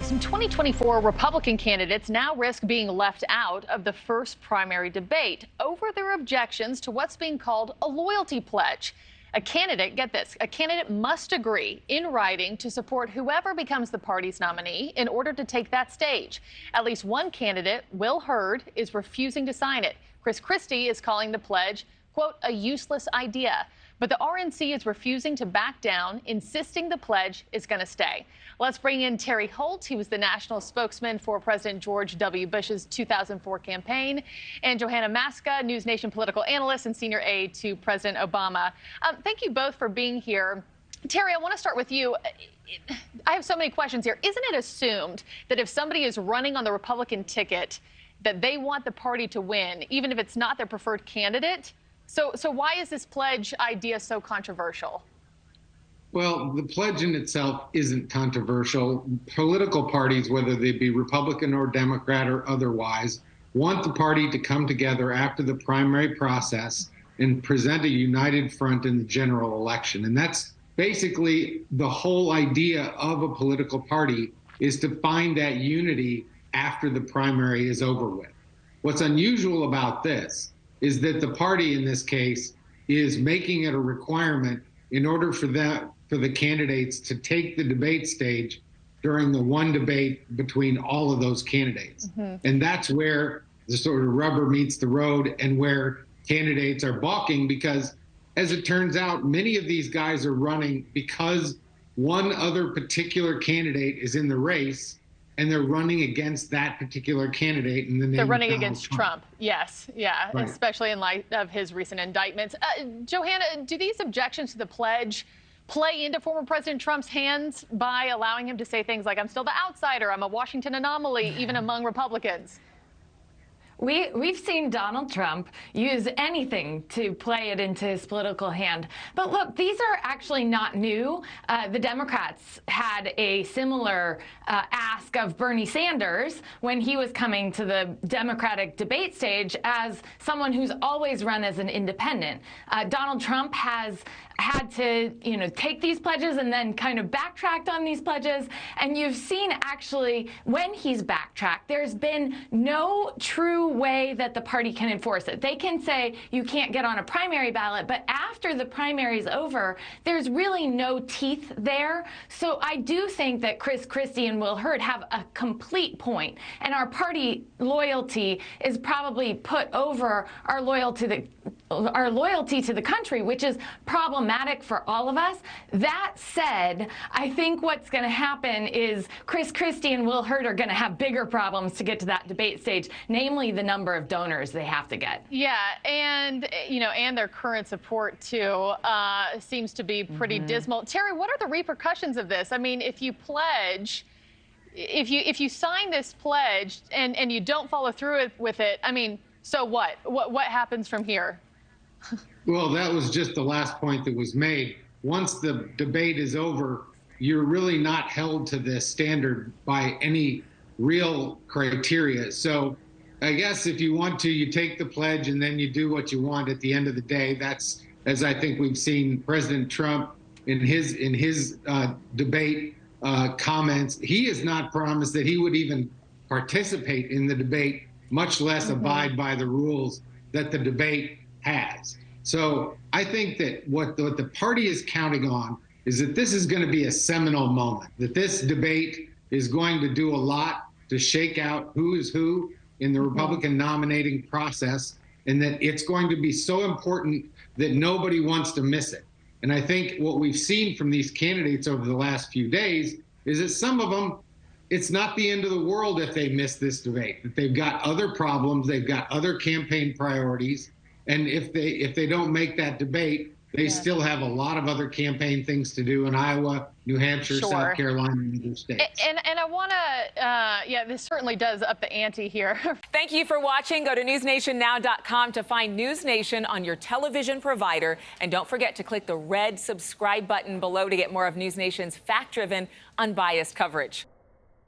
Some 2024 Republican candidates now risk being left out of the first primary debate over their objections to what's being called a loyalty pledge. A candidate, get this, a candidate must agree in writing to support whoever becomes the party's nominee in order to take that stage. At least one candidate, Will Hurd, is refusing to sign it. Chris Christie is calling the pledge, quote, a useless idea. But the RNC is refusing to back down, insisting the pledge is going to stay. Let's bring in Terry Holt. He was the national spokesman for President George W. Bush's 2004 campaign, and Johanna Maska, NewsNation political analyst and senior aide to President Obama. Thank you both for being here. Terry, I want to start with you. I have so many questions here. Isn't it assumed that if somebody is running on the Republican ticket, that they want the party to win, even if it's not their preferred candidate? So why is this pledge idea so controversial? Well, the pledge in itself isn't controversial. Political parties, whether they be Republican or Democrat or otherwise, want the party to come together after the primary process and present a united front in the general election. And that's basically the whole idea of a political party, is to find that unity after the primary is over with. What's unusual about this is that the party in this case is making it a requirement in order for the candidates to take the debate stage during the one debate between all of those candidates. Mm-hmm. And that's where the sort of rubber meets the road and where candidates are balking, because as it turns out, many of these guys are running because one other particular candidate is in the race, and they're running against that particular candidate in the name. They're running against Trump. Yes, yeah, right. Especially in light of his recent indictments. Johanna, do these objections to the pledge play into former President Trump's hands by allowing him to say things like, I'm still the outsider, I'm a Washington anomaly, even among Republicans? We've seen Donald Trump use anything to play it into his political hand. But look, these are actually not new. The Democrats had a similar ask of Bernie Sanders when he was coming to the Democratic debate stage as someone who's always run as an independent. Donald Trump has had to, take these pledges and then kind of backtracked on these pledges. And you've seen actually when he's backtracked, there's been no true way that the party can enforce it. They can say you can't get on a primary ballot, but after the primary is over, there's really no teeth there. So I do think that Chris Christie and Will Hurd have a complete point, and our party loyalty is probably put over our loyalty to the country, which is problematic for all of us. That said, I think what's going to happen is Chris Christie and Will Hurd are going to have bigger problems to get to that debate stage, namely the number of donors they have to get. Yeah, and and their current support too seems to be pretty dismal. Terry, what are the repercussions of this? I mean, if you pledge, if you sign this pledge and you don't follow through with it, I mean, so what? What happens from here? Well, that was just the last point that was made. Once the debate is over, you're really not held to this standard by any real criteria. So I guess if you want to, you take the pledge and then you do what you want at the end of the day. That's, as I think we've seen President Trump in his debate comments, he has not promised that he would even participate in the debate, much less abide by the rules that the debate has. So I think that what the party is counting on is that this is going to be a seminal moment, that this debate is going to do a lot to shake out who is who in the Republican nominating process, and that it's going to be so important that nobody wants to miss it. And I think what we've seen from these candidates over the last few days is that some of them, it's not the end of the world if they miss this debate, that they've got other problems, they've got other campaign priorities. And if they don't make that debate, they still have a lot of other campaign things to do in Iowa, New Hampshire, South Carolina, and other states. And I want to, this certainly does up the ante here. Thank you for watching. Go to newsnationnow.com to find NewsNation on your television provider. And don't forget to click the red subscribe button below to get more of NewsNation's fact-driven, unbiased coverage.